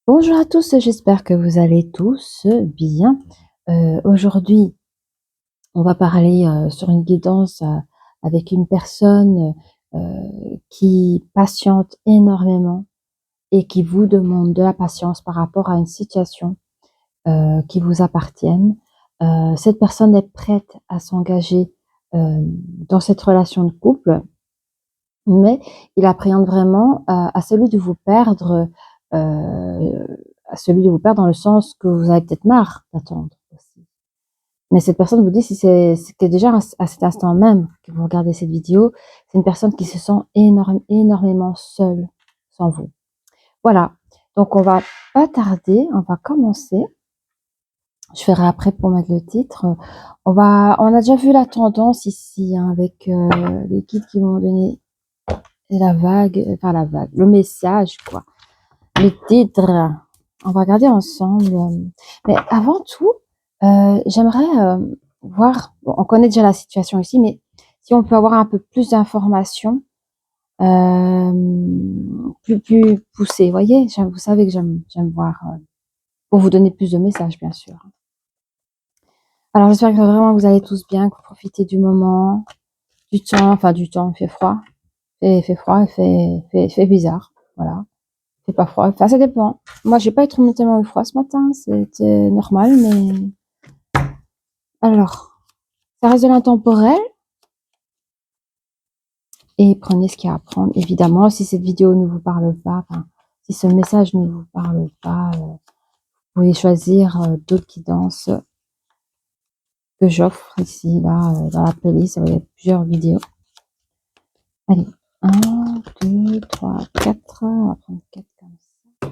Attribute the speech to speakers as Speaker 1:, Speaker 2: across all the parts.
Speaker 1: Bonjour à tous, j'espère que vous allez tous bien. Aujourd'hui, on va parler sur une guidance avec une personne qui patiente énormément et qui vous demande de la patience par rapport à une situation qui vous appartienne. Cette personne est prête à s'engager dans cette relation de couple, mais il appréhende vraiment à celui de vous perdre, à celui de vous perdre dans le sens que vous avez peut-être marre d'attendre aussi. Mais cette personne vous dit si c'était déjà à cet instant même que vous regardez cette vidéo, c'est une personne qui se sent énormément seule sans vous. Voilà, donc on va pas tarder, on va commencer. Je ferai après pour mettre le titre. On a déjà vu la tendance ici hein, avec les guides qui vont donner le message, quoi. Le titre, on va regarder ensemble. Mais avant tout, j'aimerais voir, bon, on connaît déjà la situation ici, mais si on peut avoir un peu plus d'informations, plus poussées, vous voyez, vous savez que j'aime voir, pour vous donner plus de messages, bien sûr. Alors, j'espère que vraiment vous allez tous bien, que vous profitez du moment, du temps, il fait froid, il fait froid, il fait bizarre, voilà. Il fait pas froid, enfin ça dépend. Moi j'ai pas eu tellement eu froid ce matin, c'était normal, mais alors, ça reste de l'intemporel et prenez ce qu'il y a à prendre. Évidemment, si cette vidéo ne vous parle pas, enfin, si ce message ne vous parle pas, vous pouvez choisir d'autres guidances que j'offre ici, là, dans la playlist. Il y a plusieurs vidéos. Allez, 1, 2, 3, 4. On va prendre 4 comme ça.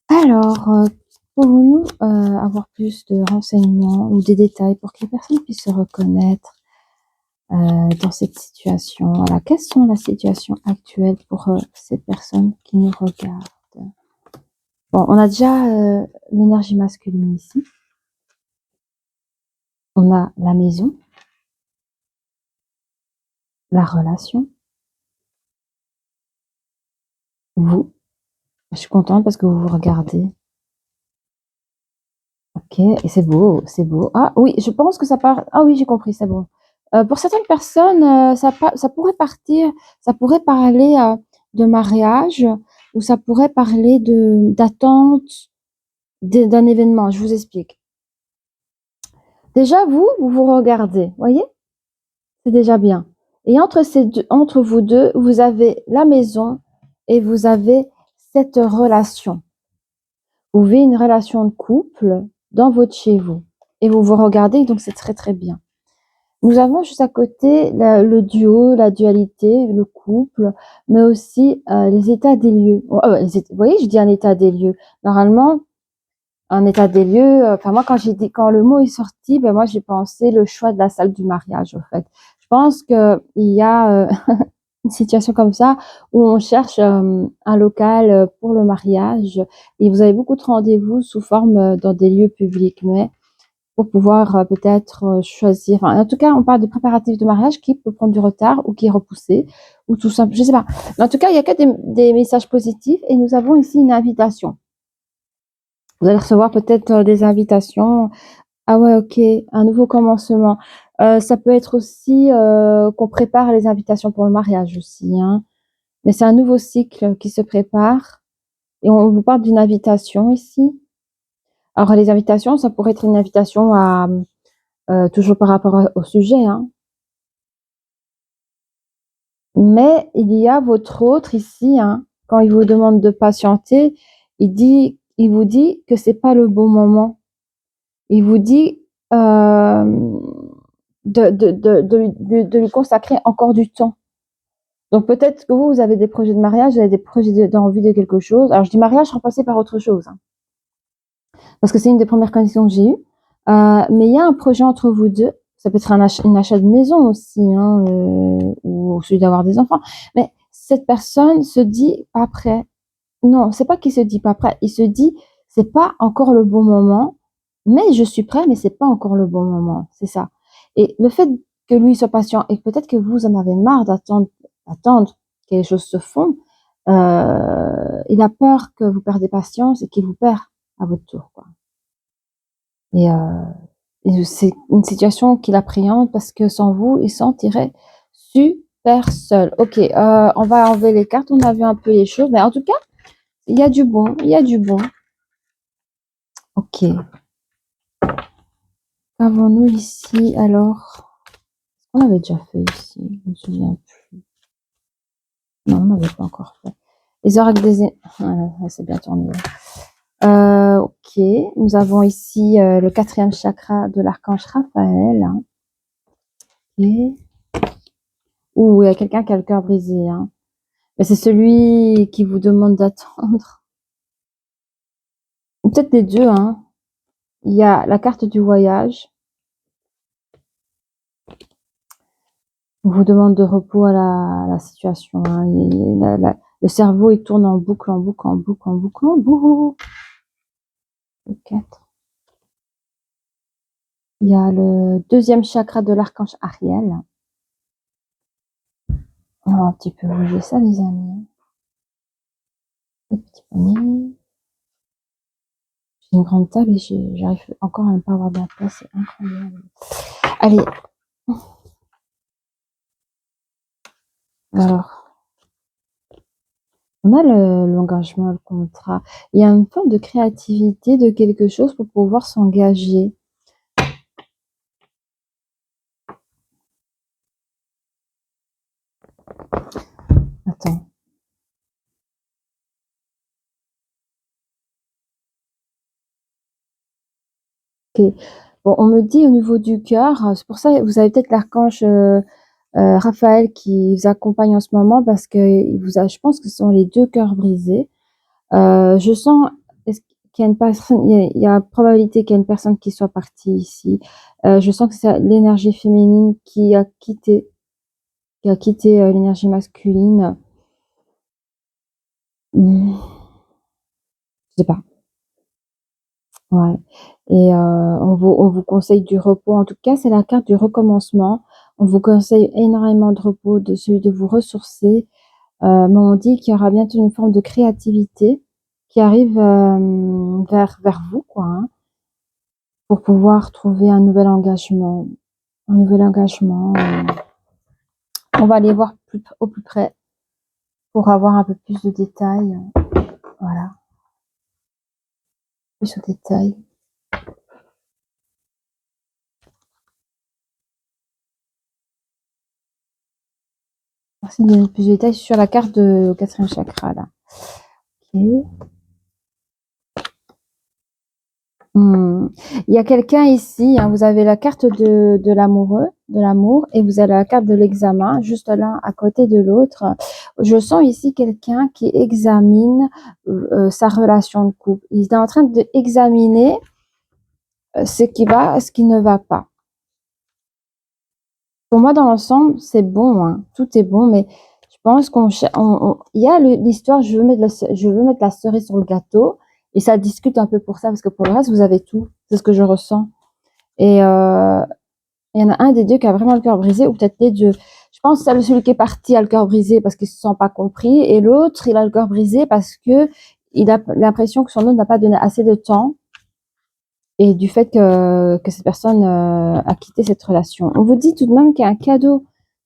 Speaker 1: Alors, pouvons-nous avoir plus de renseignements ou des détails pour que les personnes puissent se reconnaître dans cette situation? Voilà, quelles sont la situation actuelle pour ces personnes qui nous regardent? Bon, on a déjà l'énergie masculine ici. On a la maison, la relation, vous. Je suis contente parce que vous vous regardez. Ok, et c'est beau, c'est beau. Ah oui, je pense que ça part. Ah oui, j'ai compris, c'est bon. Pour certaines personnes, ça pourrait partir, ça pourrait parler de mariage ou ça pourrait parler d'attente d'un événement. Je vous explique. Déjà, vous vous regardez, voyez? C'est déjà bien. Et entre vous deux, vous avez la maison et vous avez cette relation. Vous vivez une relation de couple dans votre chez vous. Et vous vous regardez, donc c'est très très bien. Nous avons juste à côté le duo, la dualité, le couple, mais aussi les états des lieux. Vous voyez, je dis un état des lieux. Normalement, un état des lieux, enfin moi quand le mot est sorti, ben moi j'ai pensé le choix de la salle du mariage, en fait. Je pense qu'il y a une situation comme ça où on cherche un local pour le mariage et vous avez beaucoup de rendez-vous sous forme dans des lieux publics, mais pour pouvoir peut-être choisir. Enfin, en tout cas, on parle de préparatifs de mariage qui peut prendre du retard ou qui est repoussé ou tout simple, je sais pas. Mais en tout cas, il y a que des messages positifs et nous avons ici une invitation. Vous allez recevoir peut-être des invitations. Ah ouais, ok, un nouveau commencement. Ça peut être aussi qu'on prépare les invitations pour le mariage aussi, hein. Mais c'est un nouveau cycle qui se prépare et on vous parle d'une invitation ici. Alors les invitations, ça pourrait être une invitation à toujours par rapport au sujet, hein. Mais il y a votre autre ici, hein, quand il vous demande de patienter, il vous dit que c'est pas le bon moment. Il vous dit de lui consacrer encore du temps. Donc peut-être que vous avez des projets de mariage, vous avez des projets d'envie de quelque chose. Alors je dis mariage remplacé par autre chose, hein, parce que c'est une des premières conditions que j'ai eues. Mais il y a un projet entre vous deux. Ça peut être un achat de maison aussi, hein, ou celui d'avoir des enfants. Mais cette personne se dit pas prêt. Non, c'est pas qu'il se dit pas prêt. Il se dit c'est pas encore le bon moment, mais je suis prêt, mais c'est pas encore le bon moment. C'est ça. Et le fait que lui soit patient et peut-être que vous en avez marre d'attendre que les choses se font, Il a peur que vous perdez patience et qu'il vous perd à votre tour, quoi. Et c'est une situation qu'il appréhende parce que sans vous, il se sentirait super seul. OK, on va enlever les cartes. On a vu un peu les choses, mais en tout cas, il y a du bon, il y a du bon. OK. Qu'avons-nous ici alors? On avait déjà fait ici, je me souviens plus. Non, on n'avait pas encore fait. Les oracles des... c'est bien tourné. OK, nous avons ici le 4e chakra de l'archange Raphaël. OK. Ouh, il y a quelqu'un qui a le cœur brisé. Hein. Mais c'est celui qui vous demande d'attendre. Ou peut-être les deux. Hein. Il y a la carte du voyage. On vous demande de repos à la situation. Hein. Le cerveau, il tourne en boucle, en boucle, en boucle, en boucle, en boucle. Le 4. Il y a le 2e chakra de l'archange Ariel. On va un petit peu bouger ça, les amis. Les petits poignets. J'ai une grande table et j'arrive encore à ne pas avoir de la place. C'est incroyable. Allez. Alors. On a l'engagement, le contrat. Il y a une forme de créativité de quelque chose pour pouvoir s'engager. Attends. Ok. Bon, on me dit au niveau du cœur, c'est pour ça que vous avez peut-être l'archange Raphaël qui vous accompagne en ce moment parce que je pense que ce sont les 2 cœurs brisés. Je sens qu'il y a une personne, il y a probabilité qu'il y ait une personne qui soit partie ici. Je sens que c'est l'énergie féminine qui a quitté l'énergie masculine. Je sais pas. Ouais. Et on vous conseille du repos. En tout cas, c'est la carte du recommencement. On vous conseille énormément de repos, de celui de vous ressourcer. Mais on dit qu'il y aura bientôt une forme de créativité qui arrive vers vous, quoi, hein, pour pouvoir trouver un nouvel engagement. Un nouvel engagement. On va aller voir au plus près pour avoir un peu plus de détails. Voilà. Plus de détails. Merci de donner plus de détails sur la carte de 4e chakra, là. Ok. Il y a quelqu'un ici, hein, vous avez la carte de l'amoureux, de l'amour, et vous avez la carte de l'examen, juste l'un à côté de l'autre. Je sens ici quelqu'un qui examine sa relation de couple. Il est en train d'examiner ce qui va, ce qui ne va pas. Pour moi, dans l'ensemble, c'est bon, hein, tout est bon, mais je pense il y a l'histoire, je veux mettre la cerise sur le gâteau, et ça discute un peu pour ça, parce que pour le reste, vous avez tout. C'est ce que je ressens. Et il y en a un des deux qui a vraiment le cœur brisé, ou peut-être les deux. Je pense que celui qui est parti a le cœur brisé parce qu'il se sent pas compris, et l'autre, il a le cœur brisé parce que il a l'impression que son autre n'a pas donné assez de temps, et du fait que cette personne a quitté cette relation. On vous dit tout de même qu'il y a un cadeau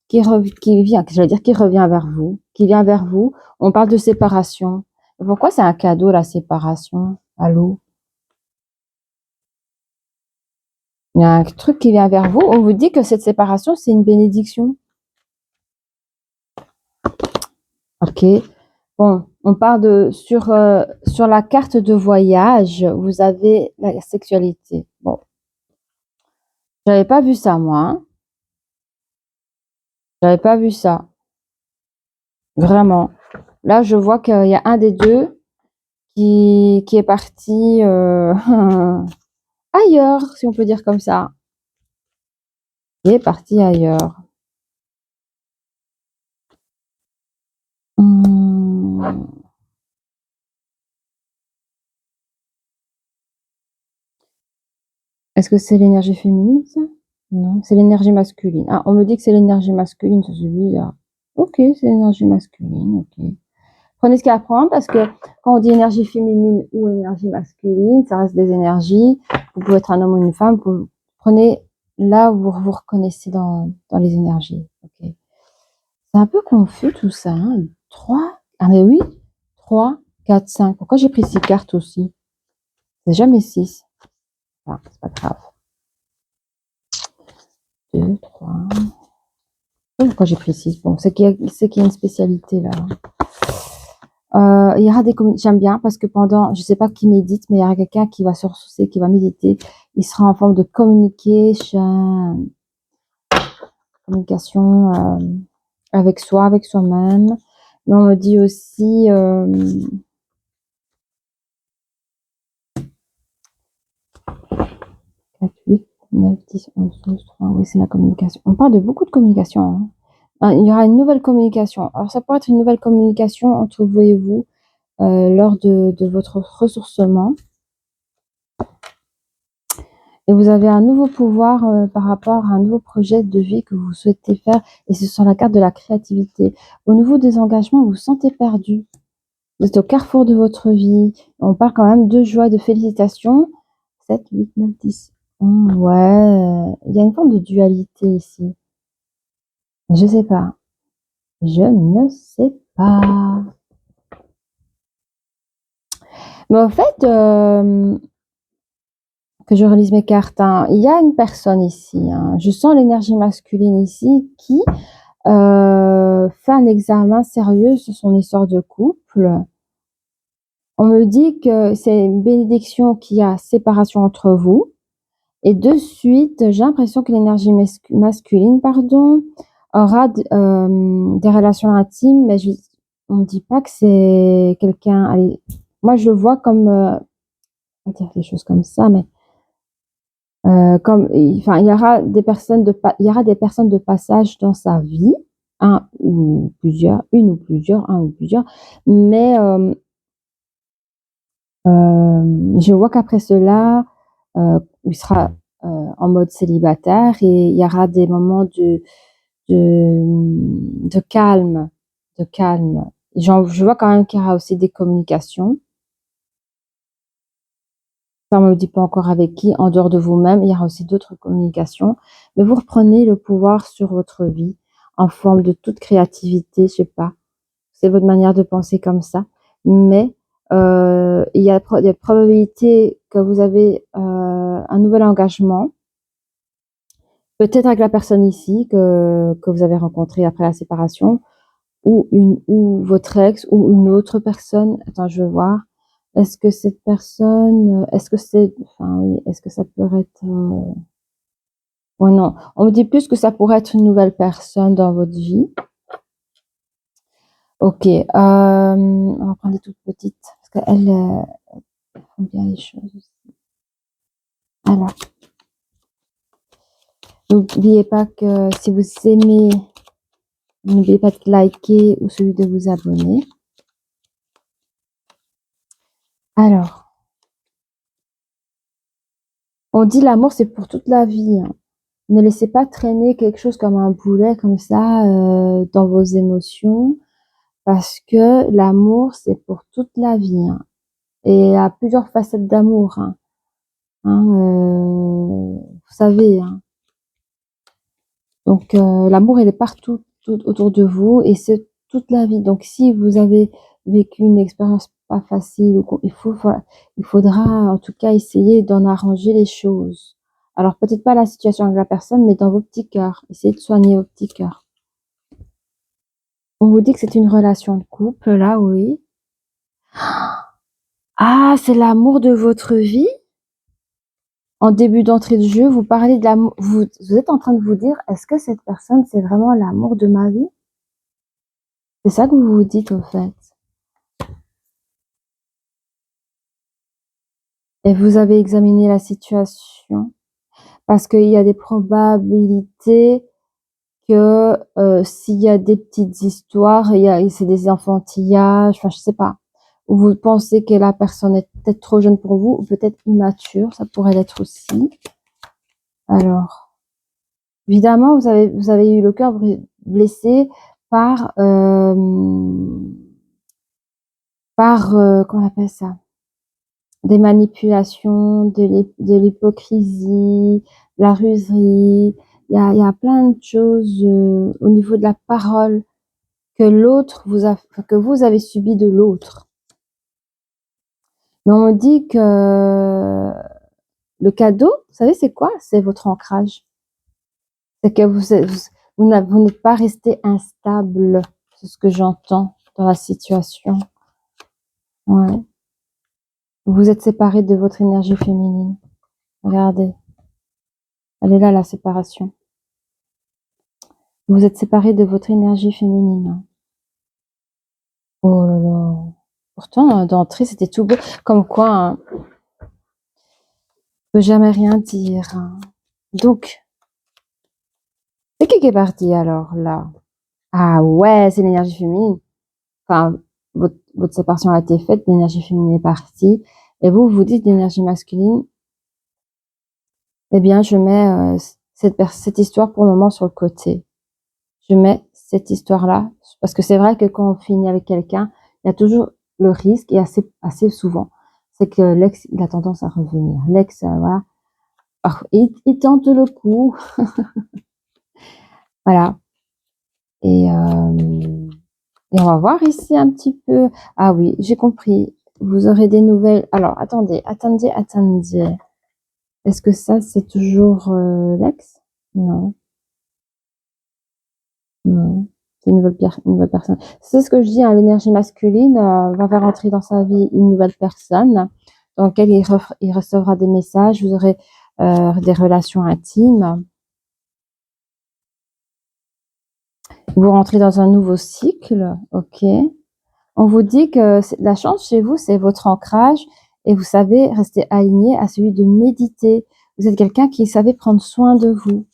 Speaker 1: qui vient, j'allais dire qui revient vers vous, qui vient vers vous. On parle de séparation. Pourquoi c'est un cadeau, la séparation? Allô? Il y a un truc qui vient vers vous. On vous dit que cette séparation, c'est une bénédiction. Ok. Bon, on parle sur la carte de voyage, vous avez la sexualité. Bon, j'avais pas vu ça, moi. Hein. J'avais pas vu ça. Vraiment. Là, je vois qu'il y a un des deux qui est parti ailleurs, si on peut dire comme ça. Qui est parti ailleurs. Est-ce que c'est l'énergie féminine, ça? Non, c'est l'énergie masculine. On me dit que c'est l'énergie masculine, ça c'est bizarre. Ok, c'est l'énergie masculine, ok. Prenez ce qu'il y a à prendre parce que quand on dit énergie féminine ou énergie masculine, ça reste des énergies. Vous pouvez être un homme ou une femme. Prenez là où vous vous reconnaissez dans les énergies. Okay. C'est un peu confus tout ça. Hein. 3. Ah mais oui. 3, 4, 5. Pourquoi j'ai pris 6 cartes aussi? C'est jamais 6. Enfin, c'est pas grave. 2, 3. Pourquoi j'ai pris 6? Bon, c'est qu'il y a une spécialité là. Il y aura des j'aime bien parce que pendant, je sais pas qui médite, mais il y aura quelqu'un qui va se ressourcer, qui va méditer. Il sera en forme de communication, avec soi, avec soi-même. Mais on me dit aussi 4, 8, 9, 10, 11, 12, 3. Oui, c'est la communication. On parle de beaucoup de communication. Hein. Il y aura une nouvelle communication. Alors, ça pourrait être une nouvelle communication entre vous et vous lors de votre ressourcement. Et vous avez un nouveau pouvoir par rapport à un nouveau projet de vie que vous souhaitez faire. Et c'est sur la carte de la créativité. Au niveau des engagements, vous vous sentez perdu. Vous êtes au carrefour de votre vie. On parle quand même de joie, de félicitations. 7, 8, 9, 10. Ouais, il y a une forme de dualité ici. Je sais pas. Je ne sais pas. Mais au fait, que je relise mes cartes, hein, il y a une personne ici. Hein, je sens l'énergie masculine ici qui fait un examen sérieux sur son histoire de couple. On me dit que c'est une bénédiction qu'il y a séparation entre vous. Et de suite, j'ai l'impression que l'énergie masculine, aura des relations intimes, mais on ne dit pas que c'est quelqu'un. Allez, moi, je le vois comme, on va dire des choses comme ça, mais enfin, il y aura des personnes de passage dans sa vie, un ou plusieurs, une ou plusieurs, un ou plusieurs, mais je vois qu'après cela, il sera en mode célibataire et il y aura des moments de calme, de calme. Je vois quand même qu'il y aura aussi des communications. Ça, on ne me dit pas encore avec qui, en dehors de vous-même. Il y aura aussi d'autres communications. Mais vous reprenez le pouvoir sur votre vie en forme de toute créativité, je sais pas. C'est votre manière de penser comme ça. Mais il y a des probabilités que vous avez un nouvel engagement. Peut-être avec la personne ici que vous avez rencontrée après la séparation, ou votre ex, ou une autre personne. Attends, je vais voir. Est-ce que cette personne, enfin oui, est-ce que ça pourrait être, ouais, non. On me dit plus que ça pourrait être une nouvelle personne dans votre vie. Ok, on va prendre les toutes petites parce qu'elles font bien les choses aussi. Alors, n'oubliez pas que si vous aimez, n'oubliez pas de liker ou celui de vous abonner. Alors, on dit l'amour c'est pour toute la vie. Hein. Ne laissez pas traîner quelque chose comme un boulet comme ça dans vos émotions parce que l'amour c'est pour toute la vie. Hein. Et il y a plusieurs facettes d'amour. Hein. Hein, vous savez. Hein. Donc l'amour il est partout tout autour de vous et c'est toute la vie. Donc si vous avez vécu une expérience pas facile, il faudra en tout cas essayer d'en arranger les choses. Alors peut-être pas la situation avec la personne, mais dans vos petits cœurs. Essayez de soigner vos petits cœurs. On vous dit que c'est une relation de couple, là, oui. Ah, c'est l'amour de votre vie? En début d'entrée de jeu, vous parlez de l'amour. Vous êtes en train de vous dire, est-ce que cette personne, c'est vraiment l'amour de ma vie? C'est ça que vous vous dites, au fait. Et vous avez examiné la situation parce qu'il y a des probabilités que s'il y a des petites histoires, c'est des enfantillages, enfin je sais pas. Ou vous pensez que la personne est peut-être trop jeune pour vous ou peut-être immature, ça pourrait l'être aussi. Alors, évidemment, vous avez eu le cœur blessé par par, comment on appelle ça? Des manipulations, de l'hypocrisie, la ruserie. Il y a plein de choses, au niveau de la parole que vous avez subi de l'autre. Mais on me dit que le cadeau, vous savez c'est quoi? C'est votre ancrage. C'est que vous n'êtes pas resté instable, c'est ce que j'entends dans la situation. Ouais. Vous êtes séparés de votre énergie féminine. Regardez, elle est là la séparation. Vous êtes séparés de votre énergie féminine. Oh là là. Pourtant, d'entrée, c'était tout beau. Comme quoi, hein, on peut jamais rien dire. Hein. Donc, c'est qui est parti alors là? Ah ouais, c'est l'énergie féminine. Enfin, votre séparation a été faite, l'énergie féminine est partie. Et vous dites l'énergie masculine. Eh bien, je mets cette histoire pour le moment sur le côté. Je mets cette histoire-là, parce que c'est vrai que quand on finit avec quelqu'un, il y a toujours le risque, et assez souvent, c'est que l'ex, il a tendance à revenir. L'ex, voilà, il tente le coup, voilà. Et on va voir ici un petit peu. Ah oui, j'ai compris. Vous aurez des nouvelles. Alors, attendez. Est-ce que ça, c'est toujours l'ex? Non, non. C'est une nouvelle personne. C'est ce que je dis, hein, l'énergie masculine va faire entrer dans sa vie une nouvelle personne dans laquelle il recevra des messages, vous aurez des relations intimes. Vous rentrez dans un nouveau cycle, ok. On vous dit que la chance chez vous, c'est votre ancrage et vous savez rester aligné à celui de méditer. Vous êtes quelqu'un qui savait prendre soin de vous.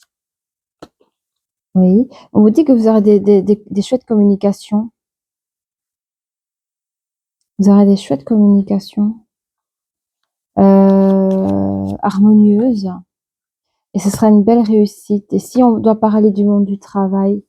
Speaker 1: Oui. On vous dit que vous aurez des chouettes communications. Vous aurez des chouettes communications harmonieuses et ce sera une belle réussite. Et si on doit parler du monde du travail,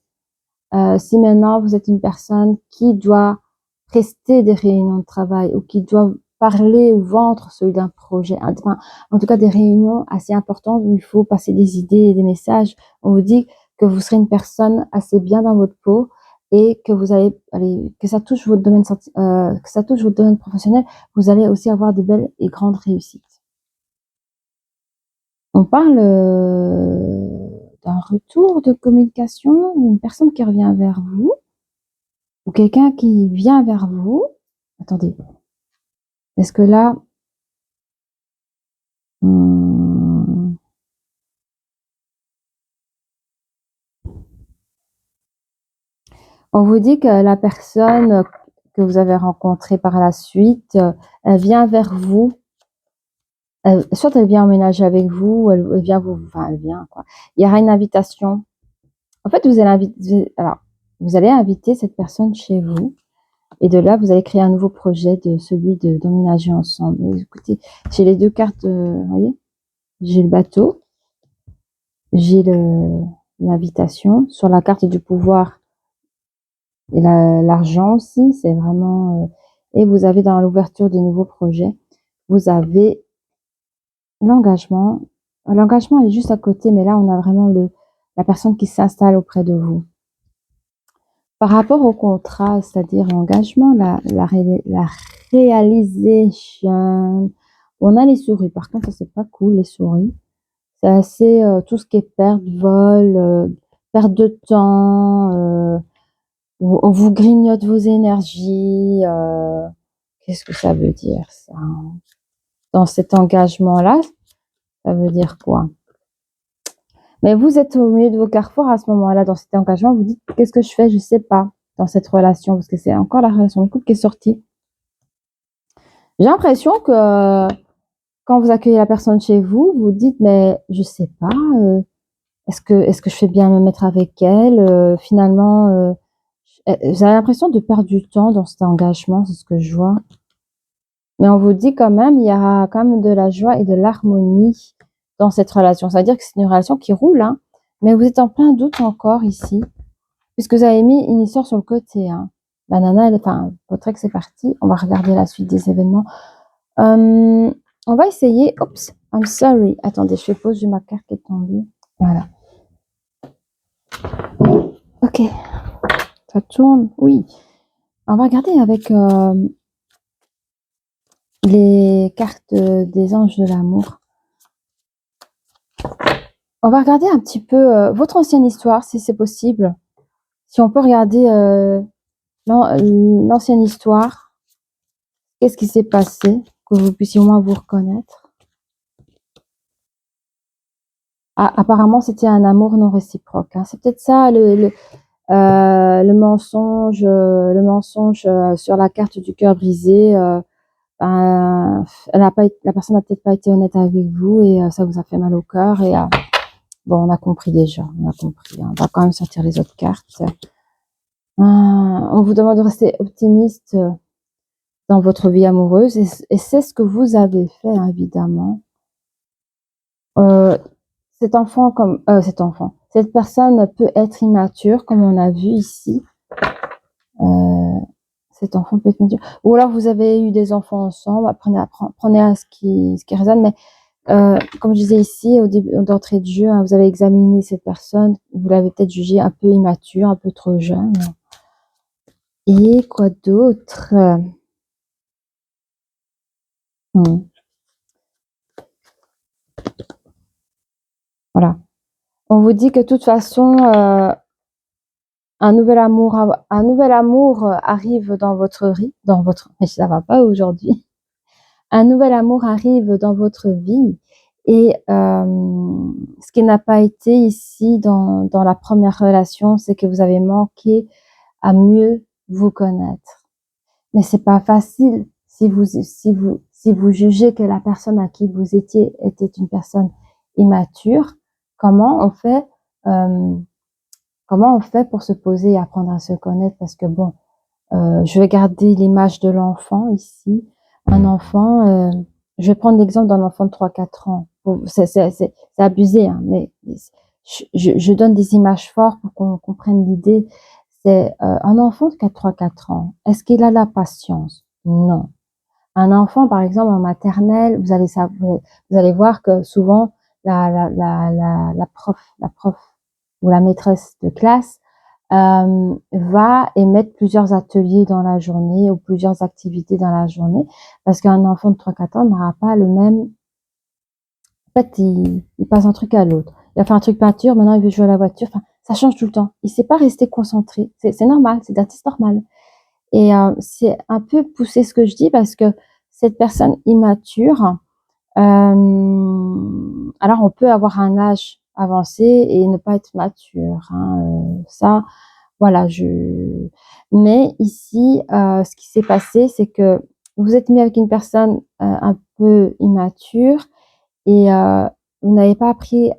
Speaker 1: si maintenant vous êtes une personne qui doit prester des réunions de travail ou qui doit parler ou vendre celui d'un projet, enfin, en tout cas des réunions assez importantes où il faut passer des idées et des messages, on vous dit que vous serez une personne assez bien dans votre peau et que vous allez, que ça touche votre domaine, que ça touche votre domaine professionnel, vous allez aussi avoir de belles et grandes réussites. On parle d'un retour de communication, une personne qui revient vers vous, ou quelqu'un qui vient vers vous. Attendez, est-ce que là, on vous dit que la personne que vous avez rencontrée par la suite, elle vient vers vous. Soit elle vient emménager avec vous, elle vient enfin elle vient quoi. Il y aura une invitation. En fait, vous allez inviter cette personne chez vous. Et de là, vous allez créer un nouveau projet celui d'emménager ensemble. Écoutez, j'ai les deux cartes, vous voyez, j'ai le bateau, j'ai l'invitation. Sur la carte du pouvoir et l'argent aussi, c'est vraiment... et vous avez dans l'ouverture des nouveaux projets, vous avez l'engagement. L'engagement, elle est juste à côté, mais là, on a vraiment la personne qui s'installe auprès de vous. Par rapport au contrat, c'est-à-dire l'engagement, la réalisation, on a les souris. Par contre, ça, c'est pas cool, les souris. C'est assez, tout ce qui est perte, vol, perte de temps, on vous grignote vos énergies. Qu'est-ce que ça veut dire, ça? Dans cet engagement-là, ça veut dire quoi? Mais vous êtes au milieu de vos carrefours à ce moment-là, dans cet engagement, vous dites, qu'est-ce que je fais? Je sais pas, dans cette relation, parce que c'est encore la relation de couple qui est sortie. J'ai l'impression que quand vous accueillez la personne chez vous, vous dites, mais je sais pas, est-ce que je fais bien me mettre avec elle? Finalement, j'ai l'impression de perdre du temps dans cet engagement, c'est ce que je vois. Mais on vous dit quand même, il y aura quand même de la joie et de l'harmonie dans cette relation. Ça veut dire que c'est une relation qui roule, hein, mais vous êtes en plein doute encore ici, puisque vous avez mis une histoire sur le côté. Hein. La nana, enfin, votre ex est parti. On va regarder la suite des événements. On va essayer. Oups, I'm sorry. Attendez, je fais pause, j'ai ma carte qui est tombée. Voilà. Ok. Ça tourne, oui. On va regarder avec les cartes des anges de l'amour. On va regarder un petit peu votre ancienne histoire, si c'est possible. Si on peut regarder l'ancienne histoire. Qu'est-ce qui s'est passé? Que vous puissiez au moins vous reconnaître. Ah, apparemment, c'était un amour non réciproque. Hein. C'est peut-être ça le mensonge sur la carte du cœur brisé. Ben, la personne n'a peut-être pas été honnête avec vous et ça vous a fait mal au cœur. Et bon, on a compris déjà. On a compris. Hein. On va quand même sortir les autres cartes. On vous demande de rester optimiste dans votre vie amoureuse et c'est ce que vous avez fait, hein, évidemment. Cette personne peut être immature, comme on a vu ici. Cet enfant peut être immature. Ou alors vous avez eu des enfants ensemble, prenez à ce qui résonne. Mais comme je disais ici, au début d'entrée de jeu, hein, vous avez examiné cette personne, vous l'avez peut-être jugée un peu immature, un peu trop jeune. Et quoi d'autre? Voilà. On vous dit que de toute façon, un nouvel amour arrive dans votre vie, mais ça va pas aujourd'hui. Un nouvel amour arrive dans votre vie et ce qui n'a pas été ici dans la première relation, c'est que vous avez manqué à mieux vous connaître. Mais c'est pas facile si vous jugez que la personne à qui vous étiez était une personne immature. Comment on fait pour se poser et apprendre à se connaître? Parce que bon, je vais garder l'image de l'enfant ici. Un enfant, je vais prendre l'exemple d'un enfant de 3-4 ans. C'est abusé, hein, mais je donne des images fortes pour qu'on comprenne l'idée. C'est un enfant de 3-4 ans. Est-ce qu'il a la patience? Non. Un enfant, par exemple, en maternelle, vous allez voir que souvent la prof ou la maîtresse de classe va émettre plusieurs ateliers dans la journée ou plusieurs activités dans la journée parce qu'un enfant de 3-4 ans n'aura pas le même. En fait, il passe un truc à l'autre. Il a fait un truc peinture, maintenant il veut jouer à la voiture. Enfin, ça change tout le temps. Il sait pas rester concentré. C'est normal, c'est d'artiste normal. Et c'est un peu pousser ce que je dis parce que cette personne immature, alors on peut avoir un âge avancé et ne pas être mature. Hein, ça, voilà. Mais ici, ce qui s'est passé, c'est que vous êtes mis avec une personne un peu immature et vous n'avez pas pris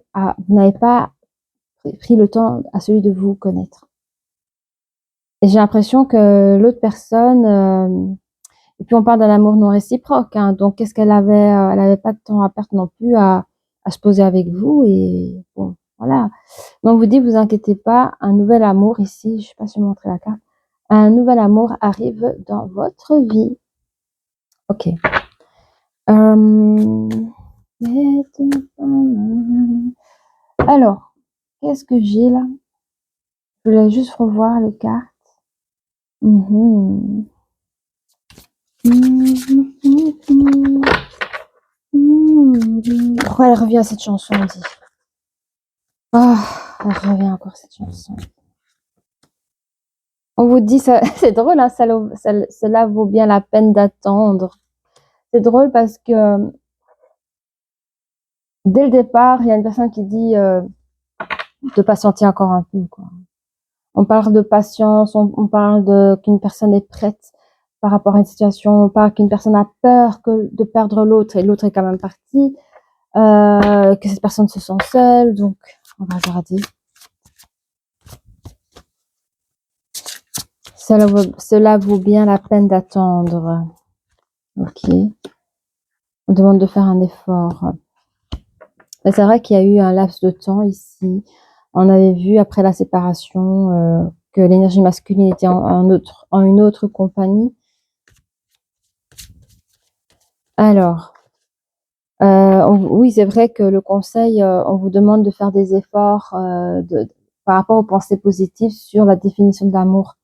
Speaker 1: le temps à celui de vous connaître. Et j'ai l'impression que l'autre personne, et puis on parle d'un amour non réciproque, hein, donc qu'est-ce qu'elle avait, elle avait pas de temps à perdre non plus à se poser avec vous et bon, voilà. Mais on vous dit, vous inquiétez pas, un nouvel amour ici, je sais pas si je vais montrer la carte, un nouvel amour arrive dans votre vie. Ok. Alors, qu'est-ce que j'ai là? Je voulais juste revoir les cartes. Ouais, elle revient cette chanson, on dit. Ah, elle revient encore cette chanson. On vous dit, ça, c'est drôle, hein, cela vaut bien la peine d'attendre. C'est drôle parce que dès le départ, il y a une personne qui dit de patienter encore un peu, quoi. On parle de patience, on parle qu'une personne est prête par rapport à une situation, on parle qu'une personne a peur de perdre l'autre et l'autre est quand même parti, que cette personne se sent seule, donc on va regarder. Cela vaut bien la peine d'attendre. Ok. On demande de faire un effort. C'est vrai qu'il y a eu un laps de temps ici. On avait vu après la séparation que l'énergie masculine était en une autre compagnie. Alors, oui, c'est vrai que le conseil, on vous demande de faire des efforts par rapport aux pensées positives sur la définition de l'amour.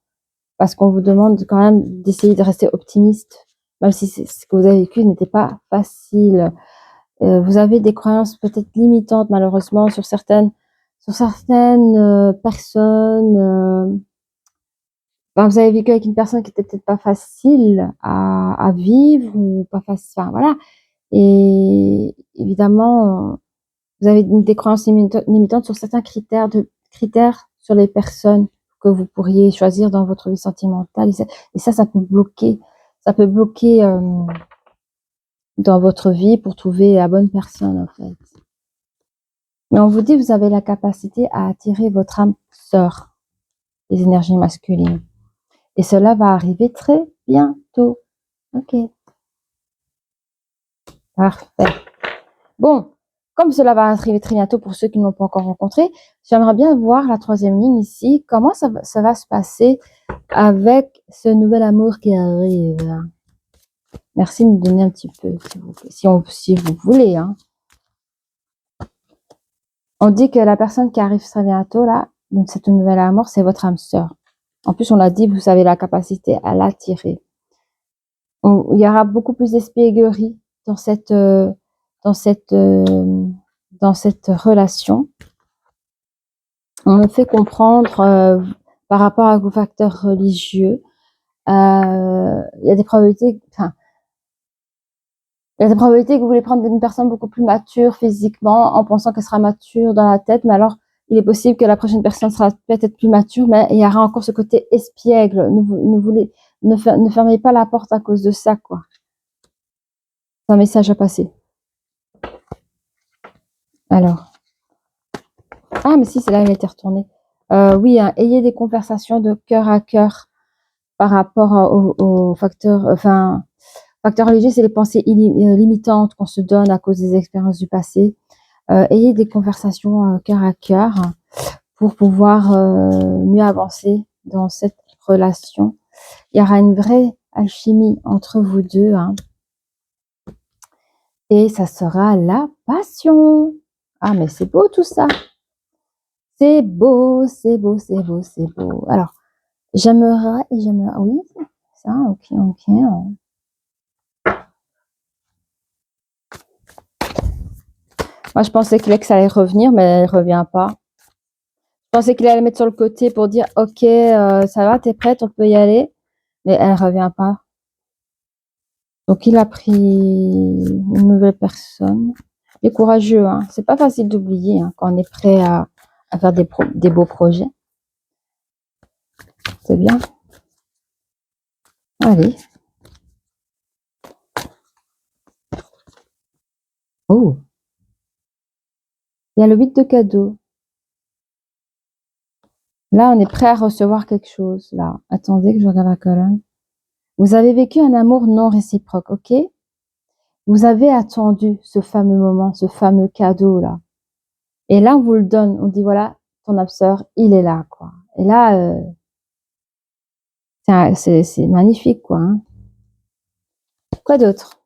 Speaker 1: Parce qu'on vous demande quand même d'essayer de rester optimiste, même si ce que vous avez vécu n'était pas facile. Vous avez des croyances peut-être limitantes, malheureusement, sur certaines personnes. Vous avez vécu avec une personne qui était peut-être pas facile à vivre ou pas facile. Enfin, voilà. Et évidemment, vous avez des croyances limitantes sur certains critères sur les personnes que vous pourriez choisir dans votre vie sentimentale. Et ça peut bloquer. Ça peut bloquer dans votre vie pour trouver la bonne personne, en fait. Mais on vous dit, vous avez la capacité à attirer votre âme sœur, les énergies masculines. Et cela va arriver très bientôt. Ok. Parfait. Bon, comme cela va arriver très bientôt pour ceux qui ne l'ont pas encore rencontré, j'aimerais bien voir la troisième ligne ici. Comment ça va se passer avec ce nouvel amour qui arrive? Merci de me donner un petit peu, s'il vous plaît, si vous voulez. Hein. On dit que la personne qui arrive très bientôt, là, donc cette nouvelle amour, c'est votre âme sœur. En plus, on l'a dit, vous avez la capacité à l'attirer. Il y aura beaucoup plus d'espièglerie dans cette relation. On me fait comprendre par rapport à vos facteurs religieux, il y a des probabilités, il y a des probabilités que vous voulez prendre une personne beaucoup plus mature physiquement en pensant qu'elle sera mature dans la tête, mais alors il est possible que la prochaine personne sera peut-être plus mature, mais il y aura encore ce côté espiègle. Ne fermez pas la porte à cause de ça, quoi. C'est un message à passer. Alors. Ah, mais si, c'est là, elle a été retournée. Oui, hein, ayez des conversations de cœur à cœur par rapport aux facteurs, facteurs religieux, c'est les pensées limitantes qu'on se donne à cause des expériences du passé. Ayez des conversations cœur à cœur pour pouvoir mieux avancer dans cette relation. Il y aura une vraie alchimie entre vous deux. Hein, et ça sera la passion. Ah, mais c'est beau tout ça. C'est beau, c'est beau, c'est beau, c'est beau. Alors, j'aimerais, oui, ça, ok. Moi, je pensais que l'ex allait revenir, mais elle revient pas. Je pensais qu'il allait mettre sur le côté pour dire, ok, ça va, t'es prête, on peut y aller. Mais elle revient pas. Donc, il a pris une nouvelle personne. Il est courageux, hein. C'est pas facile d'oublier hein, quand on est prêt à faire des beaux projets. C'est bien. Allez. Oh. Il y a le 8 de cadeau. Là, on est prêt à recevoir quelque chose. Là, attendez que je regarde la colonne. Vous avez vécu un amour non réciproque, ok? Vous avez attendu ce fameux moment, ce fameux cadeau-là. Et là, on vous le donne. On dit, voilà, ton âme sœur, il est là, quoi. Et là, c'est magnifique, quoi. Hein. Quoi d'autre?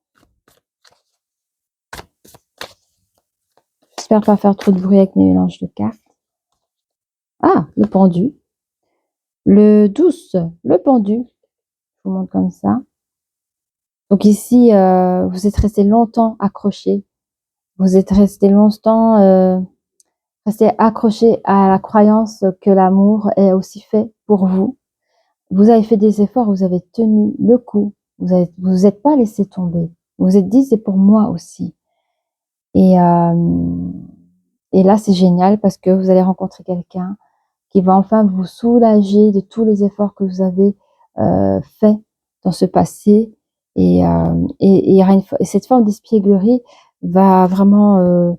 Speaker 1: J'espère pas faire trop de bruit avec mes mélanges de cartes. Ah, le pendu. Le 12, le pendu. Je vous montre comme ça. Donc ici, vous êtes resté longtemps accroché. Vous êtes resté longtemps resté accroché à la croyance que l'amour est aussi fait pour vous. Vous avez fait des efforts, vous avez tenu le coup. Vous êtes pas laissé tomber. Vous vous êtes dit, c'est pour moi aussi. Et là, c'est génial parce que vous allez rencontrer quelqu'un qui va enfin vous soulager de tous les efforts que vous avez faits dans ce passé. Et il y aura cette forme d'espièglerie va vraiment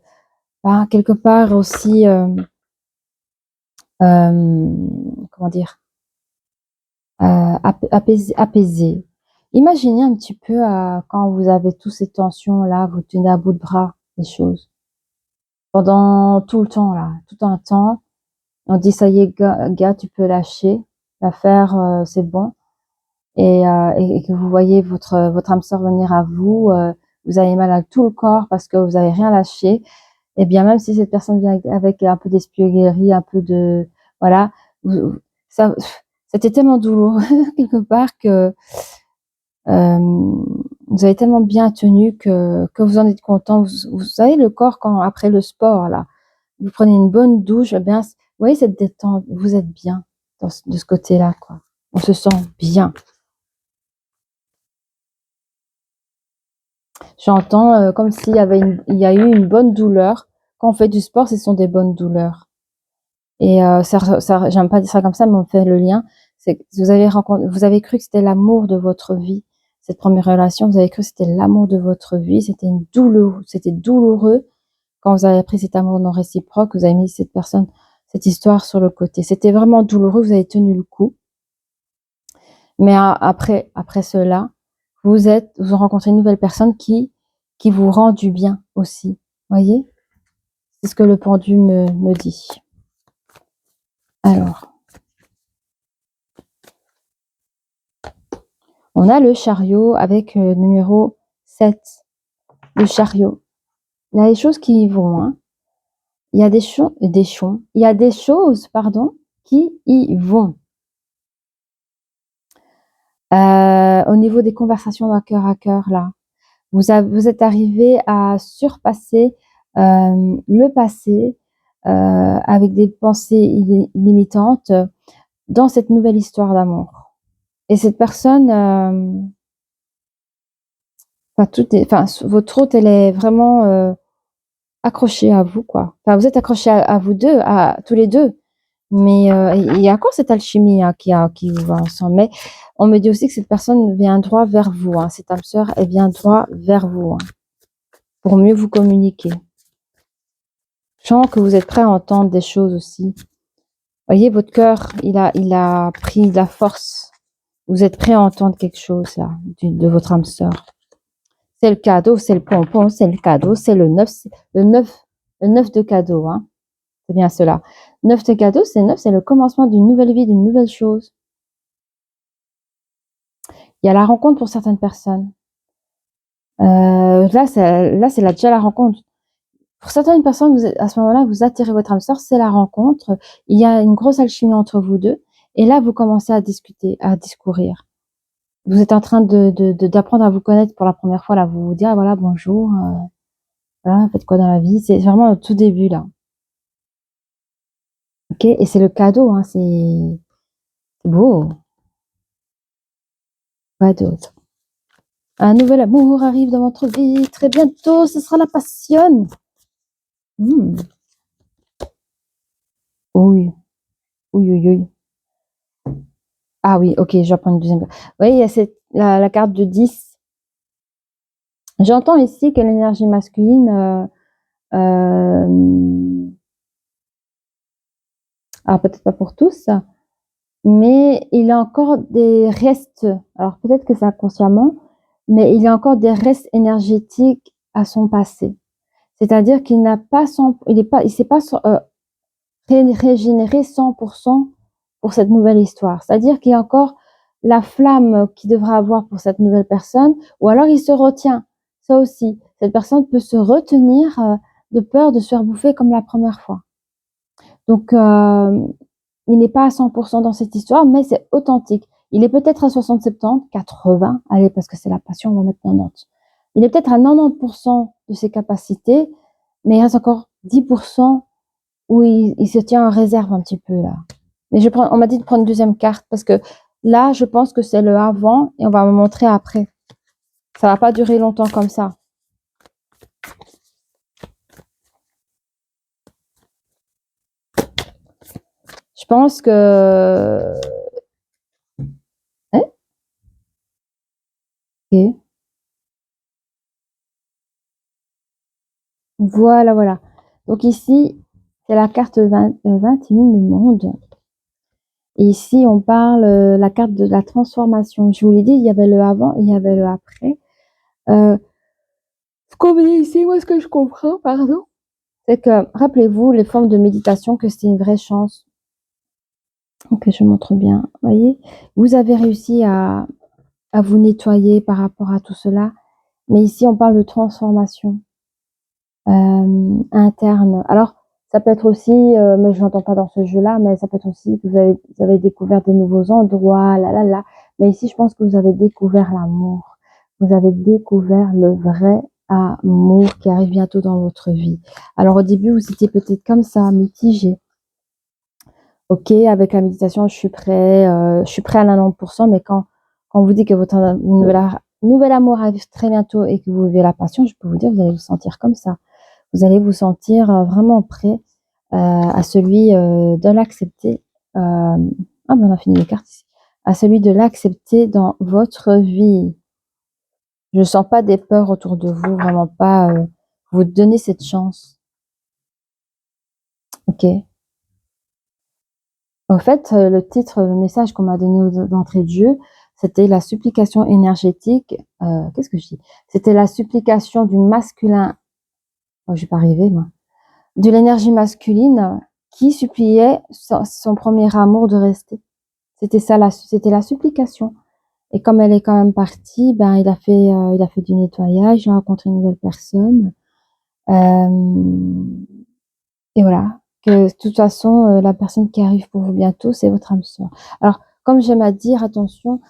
Speaker 1: quelque part aussi comment dire apaiser. Imaginez un petit peu quand vous avez toutes ces tensions là, vous tenez à bout de bras les choses pendant tout le temps là, tout un temps. On dit ça y est gars, tu peux lâcher. l'affaire, c'est bon. Et que vous voyez votre âme sœur venir à vous, vous avez mal à tout le corps parce que vous avez rien lâché. Et bien même si cette personne vient avec un peu d'espièglerie, un peu de voilà, ça, c'était tellement douloureux quelque part que vous avez tellement bien tenu que vous en êtes content. Vous savez le corps quand après le sport là, vous prenez une bonne douche, eh bien, vous voyez cette détente, vous êtes bien de ce côté-là quoi. On se sent bien. J'entends comme s'il y avait il y a eu une bonne douleur. Quand on fait du sport, ce sont des bonnes douleurs. Et j'aime pas dire ça comme ça, mais on fait le lien. C'est que vous avez cru que c'était l'amour de votre vie. Cette première relation, vous avez cru que c'était l'amour de votre vie. C'était douloureux quand vous avez pris cet amour non réciproque. Vous avez mis cette personne, cette histoire sur le côté. C'était vraiment douloureux. Vous avez tenu le coup. Mais après cela, vous rencontrez une nouvelle personne qui vous rend du bien aussi. Voyez? C'est ce que le pendu me dit. Alors, on a le chariot avec numéro 7. Le chariot. Il y a des choses qui y vont. Hein. Il y a il y a des choses, pardon, qui y vont. Au niveau des conversations d'un cœur à cœur, là, vous êtes arrivé à surpasser le passé avec des pensées limitantes dans cette nouvelle histoire d'amour. Et cette personne, votre hôte, elle est vraiment accrochée à vous, quoi. Enfin, vous êtes accrochés à vous deux, à tous les deux. Mais il y a encore cette alchimie hein, qui vous va ensemble. Mais on me dit aussi que cette personne vient droit vers vous. Hein. Cette âme sœur, elle vient droit vers vous hein, pour mieux vous communiquer. Je sens que vous êtes prêt à entendre des choses aussi. Voyez, votre cœur, il a pris de la force. Vous êtes prêt à entendre quelque chose là, de votre âme sœur. C'est le cadeau, c'est le pompon, c'est le cadeau, c'est le 9, le 9 de cadeau. Hein. C'est bien cela. 9 de cadeau, c'est 9, c'est le commencement d'une nouvelle vie, d'une nouvelle chose. Il y a la rencontre pour certaines personnes. Là, c'est déjà la rencontre. Pour certaines personnes, à ce moment-là, vous attirez votre âme sœur, c'est la rencontre. Il y a une grosse alchimie entre vous deux. Et là, vous commencez à discuter, à discourir. Vous êtes en train d'apprendre à vous connaître pour la première fois. Là, vous vous dites, ah, voilà, bonjour. Voilà, faites quoi dans la vie? C'est vraiment le tout début, là. Ok? Et c'est le cadeau, hein. C'est beau. Quoi d'autre? Un nouvel amour arrive dans votre vie. Très bientôt, ce sera la passion. Oui. Oui, oui, oui. Ah oui, ok, je vais prendre une deuxième carte. Oui, il y a la carte de 10. J'entends ici que l'énergie masculine, alors peut-être pas pour tous, mais il a encore des restes, alors peut-être que c'est inconsciemment, mais il y a encore des restes énergétiques à son passé. C'est-à-dire qu'il n'a pas il s'est pas régénéré 100% pour cette nouvelle histoire. C'est-à-dire qu'il y a encore la flamme qu'il devra avoir pour cette nouvelle personne, ou alors il se retient. Ça aussi, cette personne peut se retenir de peur de se faire bouffer comme la première fois. Donc, il n'est pas à 100% dans cette histoire, mais c'est authentique. Il est peut-être à 60, 70, 80, allez, parce que c'est la passion, on va mettre 90. Il est peut-être à 90% de ses capacités, mais il reste encore 10% où il se tient en réserve un petit peu là. Mais on m'a dit de prendre une deuxième carte parce que là, je pense que c'est le avant et on va me montrer après. Ça va pas durer longtemps comme ça. Je pense que... Hein? Ok. Voilà, voilà. Donc ici, c'est la carte 21, le monde. Et ici, on parle la carte de la transformation. Je vous l'ai dit, il y avait le avant et il y avait le après. Ce qu'on me dit ici, moi, ce que je comprends, pardon, c'est que, rappelez-vous, les formes de méditation, que c'était une vraie chance. Ok, je montre bien. Vous voyez, vous avez réussi à vous nettoyer par rapport à tout cela. Mais ici, on parle de transformation interne. Alors, ça peut être aussi, mais je n'entends pas dans ce jeu-là, mais ça peut être aussi que vous avez découvert des nouveaux endroits, là, là, là. Mais ici, je pense que vous avez découvert l'amour. Vous avez découvert le vrai amour qui arrive bientôt dans votre vie. Alors, au début, vous étiez peut-être comme ça, mitigé. Ok, avec la méditation, je suis prêt à 90%, mais quand on vous dit que votre nouvel amour arrive très bientôt et que vous vivez la passion, je peux vous dire, vous allez vous sentir comme ça. Vous allez vous sentir vraiment prêt à celui de l'accepter. Ah ben on a fini les cartes ici. À celui de l'accepter dans votre vie. Je ne sens pas des peurs autour de vous, vraiment pas. Vous donnez cette chance. Ok. En fait, le titre, le message qu'on m'a donné d'entrée de jeu, c'était la supplication énergétique. Qu'est-ce que je dis? C'était la supplication du masculin. Oh, je vais pas arriver, moi. De l'énergie masculine qui suppliait son premier amour de rester. C'était ça, c'était la supplication. Et comme elle est quand même partie, ben il a fait du nettoyage, il a rencontré une nouvelle personne. Euh, et voilà, que de toute façon, la personne qui arrive pour vous bientôt, c'est votre âme sœur. Alors, comme j'aime à dire, attention,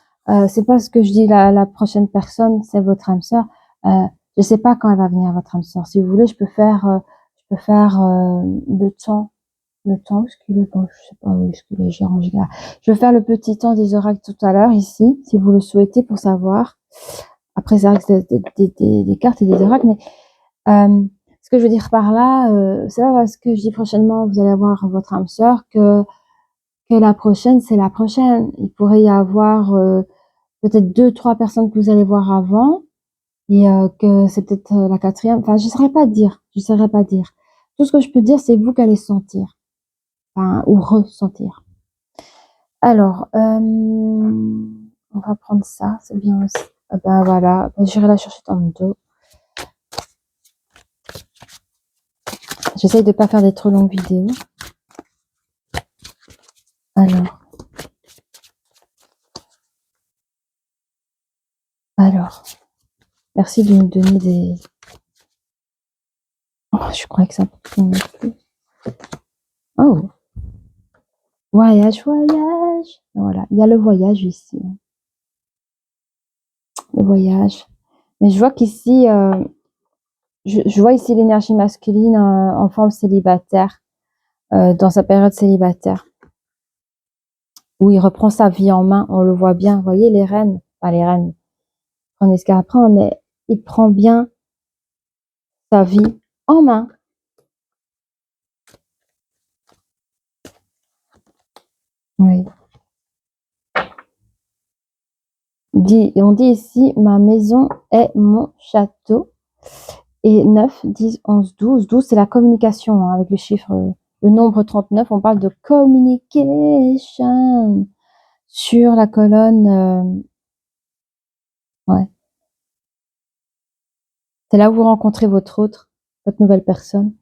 Speaker 1: c'est pas ce que je dis la prochaine personne, c'est votre âme sœur. Euh, je sais pas quand elle va venir, votre âme sœur. Si vous voulez, je peux faire le temps, où est-ce qu'il est, bon, je sais pas où est-ce qu'il est, j'ai rangé là. Je vais faire le petit temps des oracles tout à l'heure ici, si vous le souhaitez, pour savoir. Après, c'est vrai que c'est des cartes et des oracles, mais ce que je veux dire par là, c'est pas parce que je dis prochainement, vous allez avoir votre âme sœur que la prochaine, c'est la prochaine. Il pourrait y avoir peut-être deux, trois personnes que vous allez voir avant et que c'est peut-être la quatrième. Enfin, je saurais pas dire. Je saurais pas dire. Tout ce que je peux dire, c'est vous qui allez sentir, enfin, ou ressentir. Alors, on va prendre ça, c'est bien aussi. Ah ben voilà, j'irai la chercher dans le dos. J'essaye de pas faire des trop longues vidéos. Alors, merci de nous donner des... Oh, je crois que ça ne plus. Oh, voyage, voyage. Voilà, il y a le voyage ici. Le voyage. Mais je vois qu'ici, je vois ici l'énergie masculine en forme célibataire, dans sa période célibataire, où il reprend sa vie en main. On le voit bien. Vous voyez les reines, pas les reines, prenez ce qu'elle apprend, mais il prend bien sa vie en main. Oui. On dit ici, ma maison est mon château. Et 9, 10, 11, 12. 12, c'est la communication, hein, avec le chiffre, le nombre 39. On parle de communication sur la colonne. Ouais. C'est là où vous rencontrez votre nouvelle personne.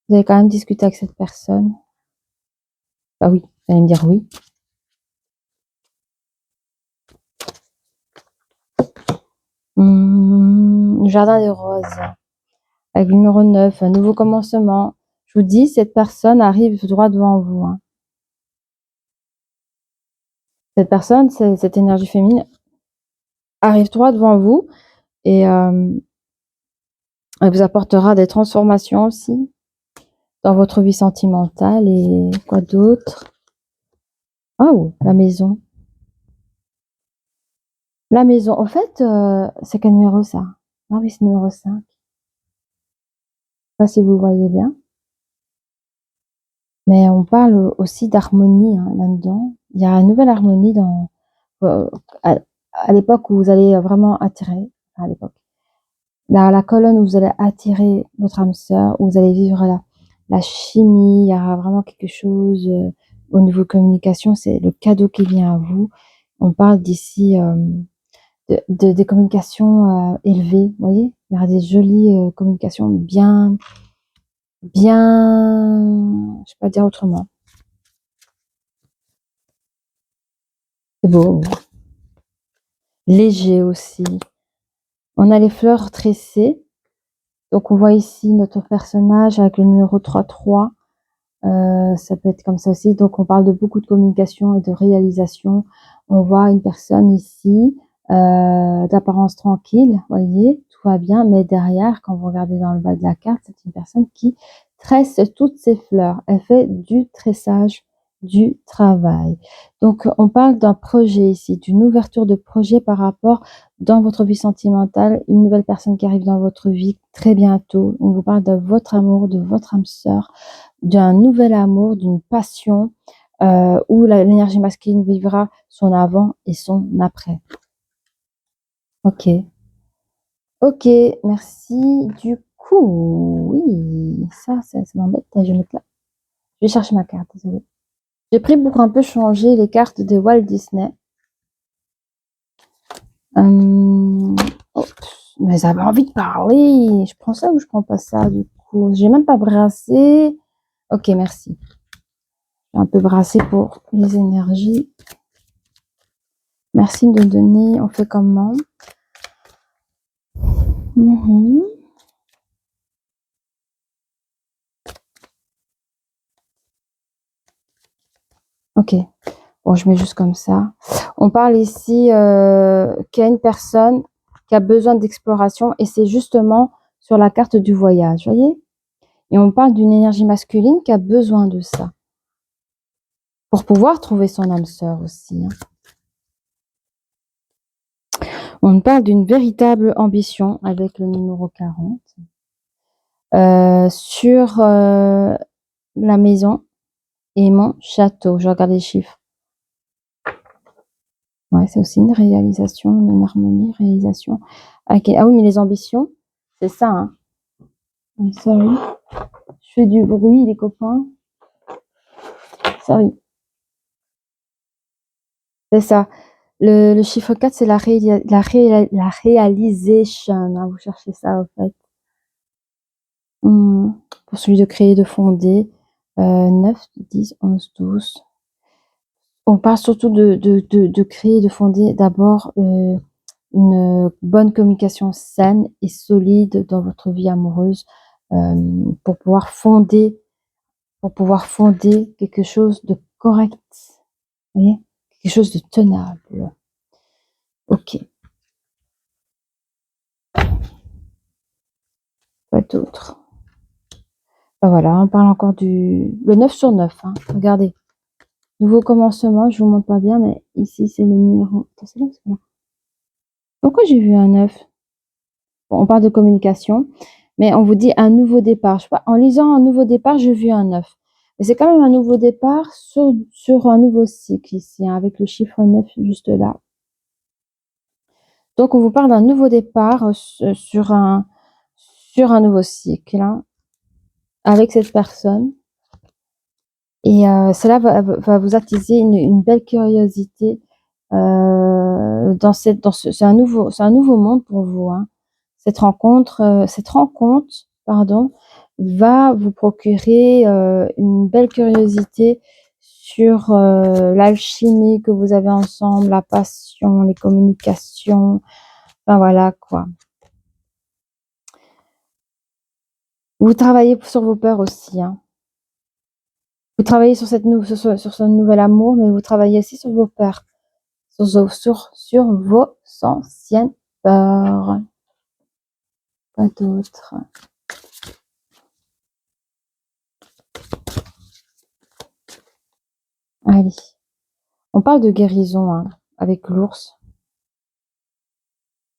Speaker 1: Vous allez quand même discuter avec cette personne. Bah oui, vous allez me dire oui. Jardin des roses. Avec le numéro 9, un nouveau commencement. Je vous dis, cette personne arrive droit devant vous, hein. Cette personne, cette énergie féminine, arrive droit devant vous et elle vous apportera des transformations aussi dans votre vie sentimentale. Et quoi d'autre? Oh, la maison. La maison, en fait, c'est quel numéro ça? Ah oui, c'est numéro 5. Je sais pas si vous voyez bien. Mais on parle aussi d'harmonie, hein, là-dedans. Il y a une nouvelle harmonie dans, euh, à, à l'époque où vous allez vraiment attirer, à l'époque, la colonne où vous allez attirer votre âme sœur, où vous allez vivre la chimie, il y aura vraiment quelque chose au niveau communication, c'est le cadeau qui vient à vous. On parle d'ici des communications élevées, vous voyez, il y aura des jolies communications bien, je sais pas dire autrement. C'est beau. Léger aussi. On a les fleurs tressées. Donc, on voit ici notre personnage avec le numéro 33. Ça peut être comme ça aussi. Donc, on parle de beaucoup de communication et de réalisation. On voit une personne ici, d'apparence tranquille, voyez, tout va bien. Mais derrière, quand vous regardez dans le bas de la carte, c'est une personne qui tresse toutes ses fleurs. Elle fait du tressage, du travail. Donc, on parle d'un projet ici, d'une ouverture de projet par rapport dans votre vie sentimentale, une nouvelle personne qui arrive dans votre vie très bientôt. On vous parle de votre amour, de votre âme sœur, d'un nouvel amour, d'une passion, où l'énergie masculine vivra son avant et son après. Ok. Ok, merci. Du coup, oui, ça m'embête. Je vais mettre là. Je vais chercher ma carte, désolée. J'ai pris pour un peu changer les cartes de Walt Disney. Oh, mais j'avais envie de parler. Je prends ça ou je prends pas ça, du coup? J'ai même pas brassé. Ok, merci. J'ai un peu brassé pour les énergies. Merci de donner. On fait comment? Ok. Bon, je mets juste comme ça. On parle ici qu'il y a une personne qui a besoin d'exploration et c'est justement sur la carte du voyage, voyez? Et on parle d'une énergie masculine qui a besoin de ça pour pouvoir trouver son âme sœur aussi. On parle d'une véritable ambition avec le numéro 40 sur la maison et mon château. Je regarde les chiffres. Ouais, c'est aussi une réalisation, une harmonie, réalisation. Okay. Ah oui, mais les ambitions, c'est ça. Hein. I'm sorry. Je fais du bruit, les copains. Sorry. C'est ça. Le chiffre 4, c'est la réalisation. Hein. Vous cherchez ça, en fait. Pour celui de créer, de fonder. 9, 10, 11, 12. On parle surtout de créer, de fonder d'abord une bonne communication saine et solide dans votre vie amoureuse pour pouvoir fonder quelque chose de correct, vous voyez, quelque chose de tenable. Ok. Quoi d'autre? Ben voilà, on parle encore le 9 sur 9. Hein. Regardez. Nouveau commencement, je vous montre pas bien, mais ici c'est le numéro. Attends, c'est là, c'est là. Pourquoi j'ai vu un 9? Bon, on parle de communication, mais on vous dit un nouveau départ. Je sais pas, en lisant un nouveau départ, j'ai vu un 9. Mais c'est quand même un nouveau départ sur un nouveau cycle ici, hein, avec le chiffre 9 juste là. Donc, on vous parle d'un nouveau départ sur un nouveau cycle hein, avec cette personne. Et cela va vous attiser une belle curiosité c'est un nouveau monde pour vous. Hein. Cette rencontre, pardon, va vous procurer une belle curiosité sur l'alchimie que vous avez ensemble, la passion, les communications, enfin voilà quoi. Vous travaillez sur vos peurs aussi. Hein. Vous travaillez sur sur ce nouvel amour, mais vous travaillez aussi sur vos peurs, sur vos anciennes peurs. Pas d'autres. Allez. On parle de guérison hein, avec l'ours.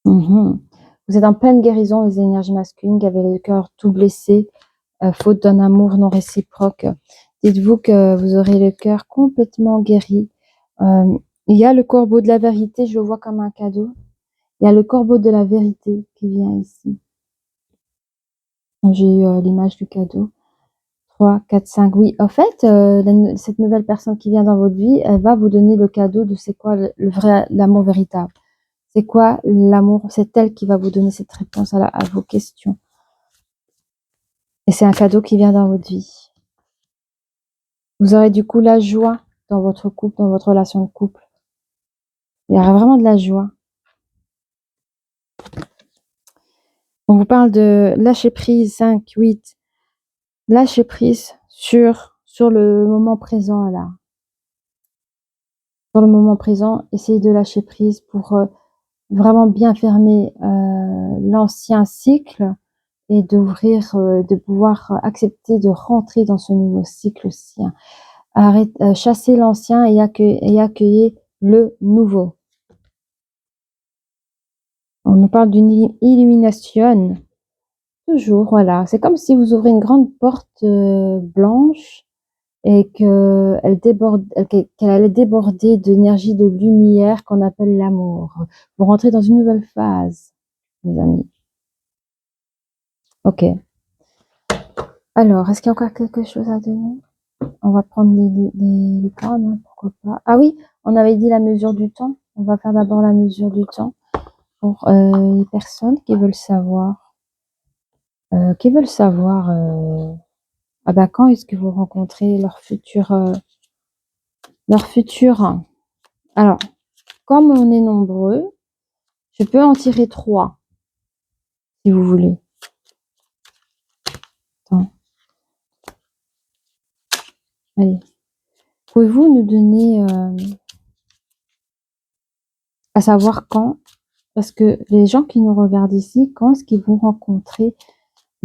Speaker 1: Vous êtes en pleine guérison des énergies masculines qui avaient le cœur tout blessé, faute d'un amour non réciproque. Dites-vous que vous aurez le cœur complètement guéri. Il y a le corbeau de la vérité, je le vois comme un cadeau. Il y a le corbeau de la vérité qui vient ici. J'ai eu l'image du cadeau. 3, 4, 5, oui. En fait, cette nouvelle personne qui vient dans votre vie, elle va vous donner le cadeau de c'est quoi l'amour véritable. C'est quoi l'amour? C'est elle qui va vous donner cette réponse à vos questions. Et c'est un cadeau qui vient dans votre vie. Vous aurez du coup la joie dans votre couple, dans votre relation de couple. Il y aura vraiment de la joie. On vous parle de lâcher prise, 5, 8. Lâcher prise sur le moment présent, là. Sur le moment présent, essayez de lâcher prise pour vraiment bien fermer l'ancien cycle et d'ouvrir, de pouvoir accepter de rentrer dans ce nouveau cycle aussi. Chasser l'ancien et accueillir le nouveau. On nous parle d'une illumination. Toujours, voilà. C'est comme si vous ouvrez une grande porte blanche et qu'elle allait déborder d'énergie, de lumière qu'on appelle l'amour. Vous rentrez dans une nouvelle phase, mes amis. Ok. Alors, est-ce qu'il y a encore quelque chose à donner? On va prendre les cartes, hein, pourquoi pas. Ah oui, on avait dit la mesure du temps. On va faire d'abord la mesure du temps pour les personnes qui veulent savoir. Ah bah quand est-ce que vous rencontrez leur futur. Alors, comme on est nombreux, je peux en tirer 3, si vous voulez. Attends. Allez. Pouvez-vous nous donner à savoir quand, parce que les gens qui nous regardent ici, quand est-ce qu'ils vont rencontrer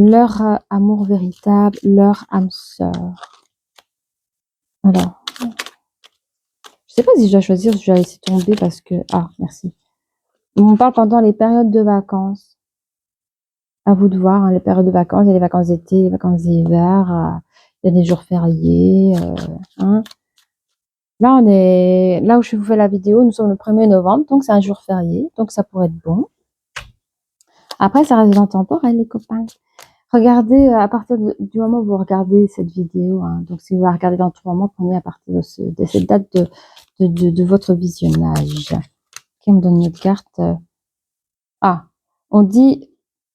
Speaker 1: leur amour véritable, leur âme sœur? Alors, je sais pas si je dois choisir, je vais laisser tomber parce que... Ah, merci. On parle pendant les périodes de vacances. À vous de voir, hein, les périodes de vacances, il y a les vacances d'été, les vacances d'hiver, il y a des jours fériés. Hein. Là, là où je vous fais la vidéo, nous sommes le 1er novembre, donc c'est un jour férié, donc ça pourrait être bon. Après, ça reste intemporel, les copains. Regardez à partir du moment où vous regardez cette vidéo. Hein, donc, si vous la regardez dans 3 mois, prenez à partir de cette date de votre visionnage. Qui me donne une carte? Ah, on dit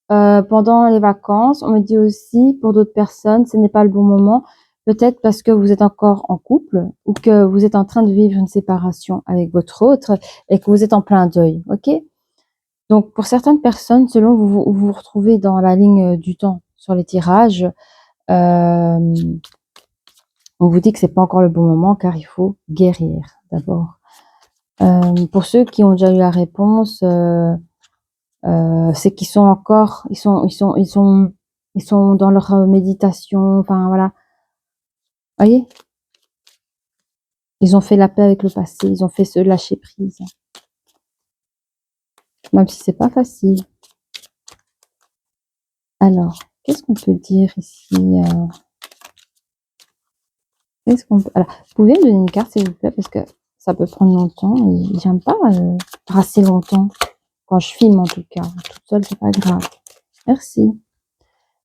Speaker 1: pendant les vacances. On me dit aussi, pour d'autres personnes, ce n'est pas le bon moment. Peut-être parce que vous êtes encore en couple ou que vous êtes en train de vivre une séparation avec votre autre et que vous êtes en plein deuil. Ok? Donc, pour certaines personnes, selon vous vous retrouvez dans la ligne du temps sur les tirages, on vous dit que c'est pas encore le bon moment car il faut guérir d'abord. Pour ceux qui ont déjà eu la réponse, c'est qu'ils sont encore, ils sont dans leur méditation. Enfin voilà, voyez, ils ont fait la paix avec le passé, ils ont fait ce lâcher prise, même si c'est pas facile. Alors, qu'est-ce qu'on peut dire ici? Alors, vous pouvez me donner une carte, s'il vous plaît, parce que ça peut prendre longtemps et j'aime pas brasser longtemps. Quand je filme, en tout cas. Toute seule, c'est pas grave. Merci.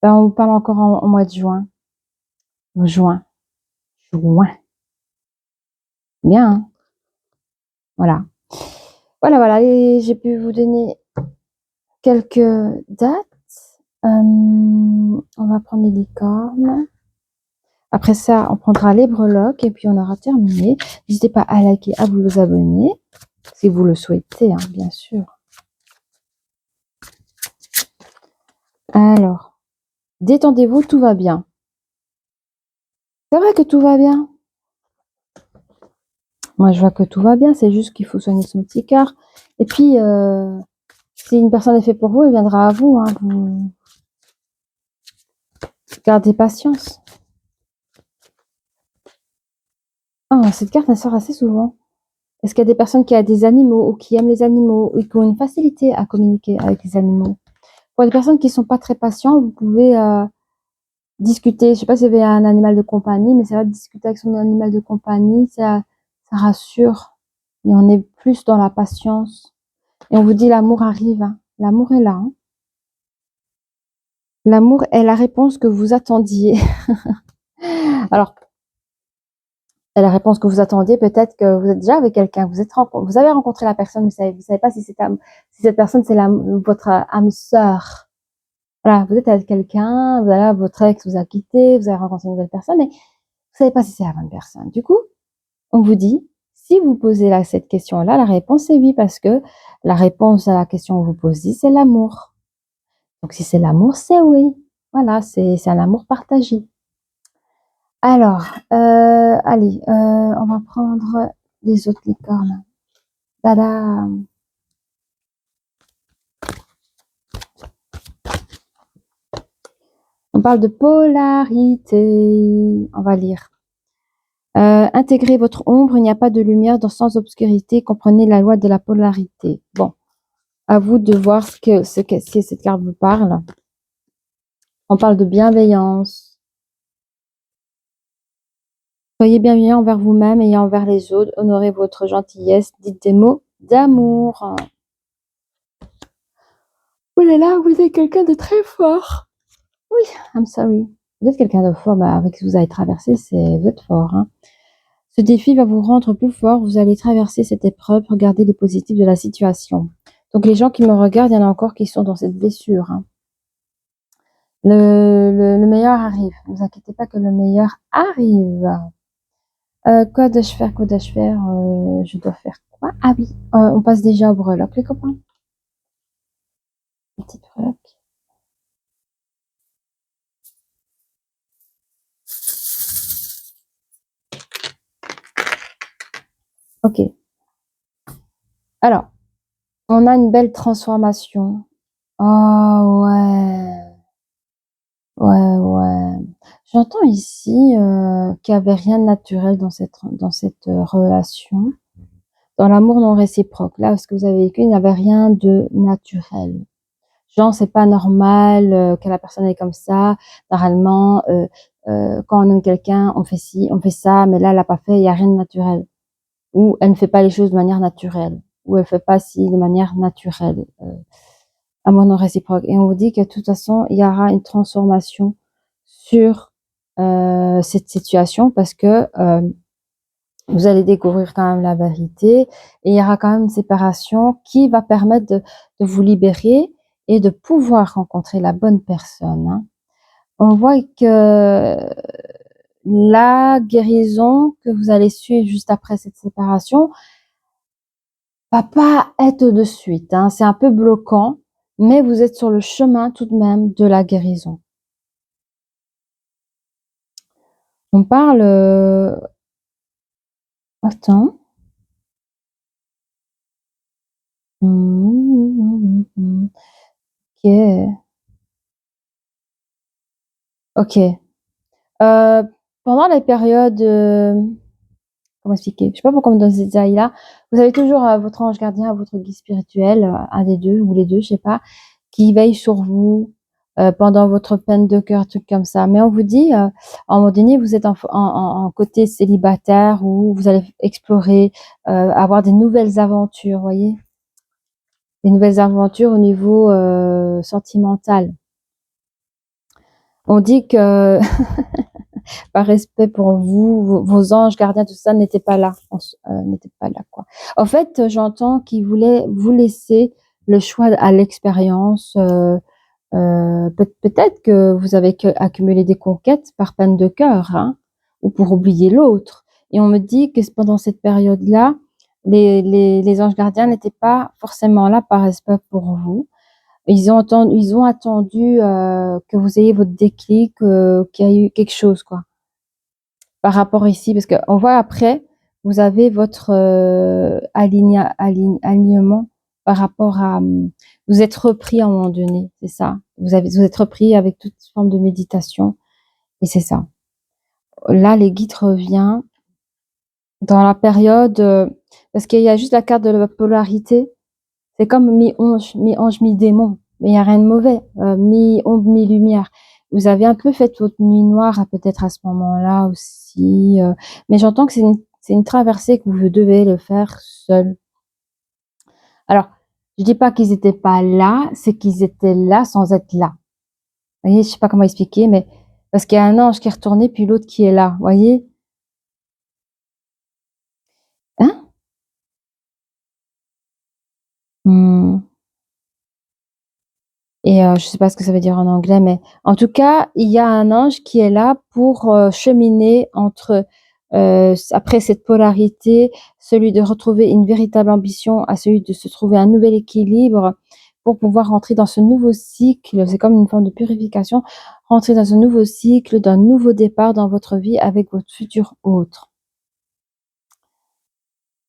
Speaker 1: Ben, on vous parle encore en mois de juin. Juin. Bien, hein. Voilà. Voilà. Et j'ai pu vous donner quelques dates. On va prendre les licornes. Après ça, on prendra les breloques et puis on aura terminé. N'hésitez pas à liker, à vous abonner, si vous le souhaitez, hein, bien sûr. Alors, détendez-vous, tout va bien. C'est vrai que tout va bien. Moi, je vois que tout va bien, c'est juste qu'il faut soigner son petit cœur. Et puis, si une personne est faite pour vous, elle viendra à vous. Hein, vous gardez patience. Oh, cette carte, elle sort assez souvent. Est-ce qu'il y a des personnes qui ont des animaux ou qui aiment les animaux ou qui ont une facilité à communiquer avec les animaux? Pour les personnes qui ne sont pas très patientes, vous pouvez discuter. Je ne sais pas si vous avez un animal de compagnie, mais c'est vrai de discuter avec son animal de compagnie, ça rassure. Et on est plus dans la patience. Et on vous dit l'amour arrive. Hein. L'amour est là. Hein. L'amour est la réponse que vous attendiez. Alors, c'est la réponse que vous attendiez. Peut-être que vous êtes déjà avec quelqu'un. Vous avez rencontré la personne, mais vous savez pas si cette personne, c'est votre âme sœur. Voilà, vous êtes avec quelqu'un, voilà, votre ex vous a quitté, vous avez rencontré une nouvelle personne, mais vous savez pas si c'est la bonne personne. Du coup, on vous dit, si vous posez là cette question-là, la réponse est oui, parce que la réponse à la question que vous posez, c'est l'amour. Donc si c'est l'amour, c'est oui. Voilà, c'est un amour partagé. Alors, allez, on va prendre les autres licornes. Tada! On parle de polarité. On va lire. Intégrez votre ombre, il n'y a pas de lumière sans obscurité. Comprenez la loi de la polarité. Bon, à vous de voir si cette carte vous parle. On parle de bienveillance. Soyez bienveillant envers vous-même et envers les autres. Honorez votre gentillesse. Dites des mots d'amour. Oh là là, vous êtes quelqu'un de très fort. Oui, I'm sorry. Vous êtes quelqu'un de fort, avec ce que vous avez traversé, c'est votre fort. Hein. Ce défi va vous rendre plus fort. Vous allez traverser cette épreuve. Regardez les positifs de la situation. Donc, les gens qui me regardent, il y en a encore qui sont dans cette blessure. Hein. Le meilleur arrive. Ne vous inquiétez pas que le meilleur arrive. Quoi dois-je faire? Quoi dois-je faire? Je dois faire quoi? Ah oui, on passe déjà au breloque, les copains. Une petite breloque. Ok. Alors, on a une belle transformation. Oh ouais. Ouais, ouais. J'entends ici qu'il n'y avait rien de naturel dans cette relation. Dans l'amour non réciproque. Là, ce que vous avez vécu, il n'y avait rien de naturel. Genre, c'est pas normal que la personne est comme ça. Normalement, quand on aime quelqu'un, on fait ci, on fait ça, mais là, elle n'a pas fait, il n'y a rien de naturel. Ou elle ne fait pas les choses de manière naturelle. Ou elle ne fait pas ci de manière naturelle. Amour non réciproque. Et on vous dit que de toute façon, il y aura une transformation sur cette situation parce que vous allez découvrir quand même la vérité et il y aura quand même une séparation qui va permettre de vous libérer et de pouvoir rencontrer la bonne personne. Hein. On voit que la guérison que vous allez suivre juste après cette séparation va pas être de suite. Hein. C'est un peu bloquant, mais vous êtes sur le chemin tout de même de la guérison. On parle... Attends. Ok. Ok. Pendant les périodes... comment expliquer? Je sais pas pourquoi on me donne ces détails-là. Vous avez toujours votre ange gardien, votre guide spirituel, un des deux ou les deux, je sais pas, qui veille sur vous pendant votre peine de cœur, truc comme ça. Mais on vous dit, à un moment donné, vous êtes en côté célibataire où vous allez explorer, avoir des nouvelles aventures, voyez? Des nouvelles aventures au niveau sentimental. On dit que par respect pour vous, vos anges gardiens, tout ça n'était pas là, n'était pas là quoi. En fait, j'entends qu'ils voulaient vous laisser le choix à l'expérience. Peut-être que vous avez accumulé des conquêtes par peine de cœur, hein, ou pour oublier l'autre. Et on me dit que pendant cette période-là, les anges gardiens n'étaient pas forcément là par respect pour vous. Ils ont attendu que vous ayez votre déclic, qu'il y a eu quelque chose, quoi. Par rapport ici, parce qu'on voit après, vous avez votre alignement par rapport à... Vous êtes repris à un moment donné, c'est ça. Vous êtes repris avec toute forme de méditation, et c'est ça. Là, les guides reviennent dans la période... parce qu'il y a juste la carte de la polarité. C'est comme mi-ange, mi-démon. Mais il n'y a rien de mauvais. Mi-ombre, mi-lumière. Vous avez un peu fait votre nuit noire, peut-être à ce moment-là aussi. Mais j'entends que c'est une traversée que vous devez le faire seul. Alors, je dis pas qu'ils étaient pas là, c'est qu'ils étaient là sans être là. Vous voyez, je sais pas comment expliquer, mais parce qu'il y a un ange qui est retourné, puis l'autre qui est là. Vous voyez? Hein? Hmm. Et je sais pas ce que ça veut dire en anglais, mais en tout cas, il y a un ange qui est là pour cheminer entre après cette polarité, celui de retrouver une véritable ambition à celui de se trouver un nouvel équilibre pour pouvoir rentrer dans ce nouveau cycle. C'est comme une forme de purification, rentrer dans un nouveau cycle, d'un nouveau départ dans votre vie avec votre futur autre.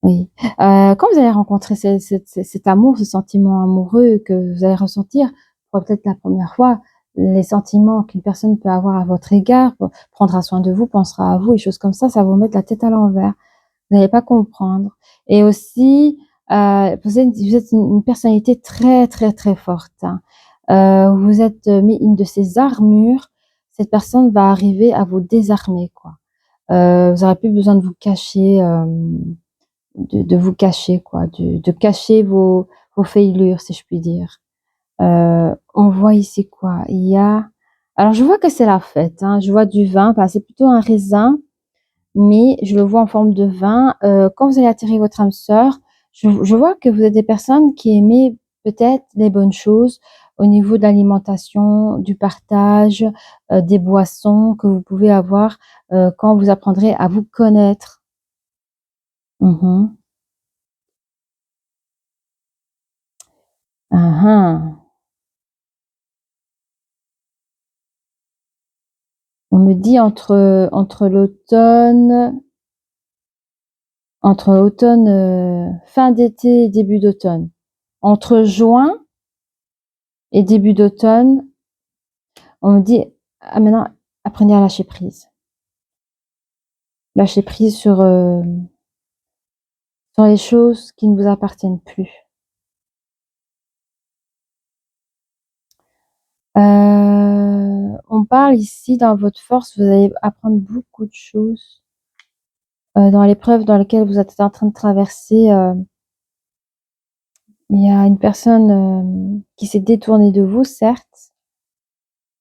Speaker 1: Oui. Quand vous allez rencontrer cet amour, ce sentiment amoureux que vous allez ressentir pour peut-être la première fois, les sentiments qu'une personne peut avoir à votre égard, prendra soin de vous, pensera à vous et choses comme ça va vous mettre la tête à l'envers. Vous n'allez pas comprendre et aussi, vous êtes une personnalité très, très, très forte, hein. Vous êtes, mis une de ces armures, cette personne va arriver à vous désarmer, quoi. Vous aurez plus besoin de vous cacher, de vous cacher quoi, de cacher vos failures, si je puis dire. On voit ici quoi? Il y a alors je vois que c'est la fête, hein, je vois du vin, enfin c'est plutôt un raisin, mais je le vois en forme de vin. Quand vous allez attirer votre âme sœur, je vois que vous êtes des personnes qui aimez peut-être les bonnes choses au niveau de l'alimentation, du partage, des boissons que vous pouvez avoir, quand vous apprendrez à vous connaître. Mmh. Ah ah. On me dit entre automne, fin d'été et début d'automne. Entre juin et début d'automne, on me dit: «Ah maintenant, apprenez à lâcher prise». Lâcher prise sur les choses qui ne vous appartiennent plus. On parle ici dans votre force, vous allez apprendre beaucoup de choses, dans l'épreuve dans laquelle vous êtes en train de traverser, il y a une personne, qui s'est détournée de vous, certes,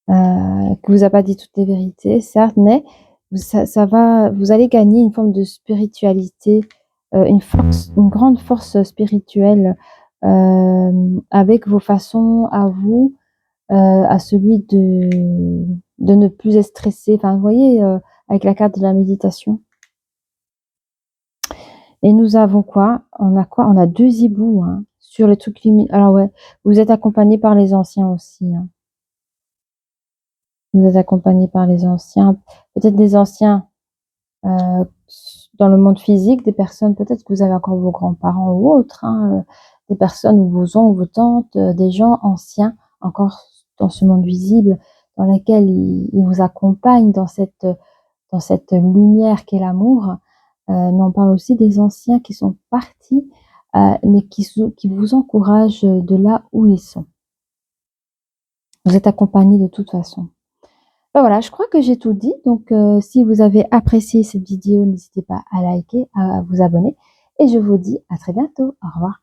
Speaker 1: qui vous a pas dit toutes les vérités, certes, mais vous allez gagner une forme de spiritualité, une grande force spirituelle, avec vos façons à vous, à celui de ne plus être stressé. Enfin, vous voyez, avec la carte de la méditation. Et nous avons quoi? On a quoi? On a 2 hiboux, hein, sur le truc alors ouais, vous êtes accompagnés par les anciens aussi, hein. Vous êtes accompagnés par les anciens, peut-être des anciens, dans le monde physique, des personnes peut-être que vous avez encore vos grands-parents ou autres, hein, des personnes ou vos oncles, vos tantes, des gens anciens encore dans ce monde visible, dans laquelle ils vous accompagnent dans cette lumière qu'est l'amour. Mais on parle aussi des anciens qui sont partis, mais qui vous encouragent, de là où ils sont. Vous êtes accompagnés de toute façon. Bah, voilà, je crois que j'ai tout dit. Donc, si vous avez apprécié cette vidéo, n'hésitez pas à liker, à vous abonner et je vous dis à très bientôt. Au revoir.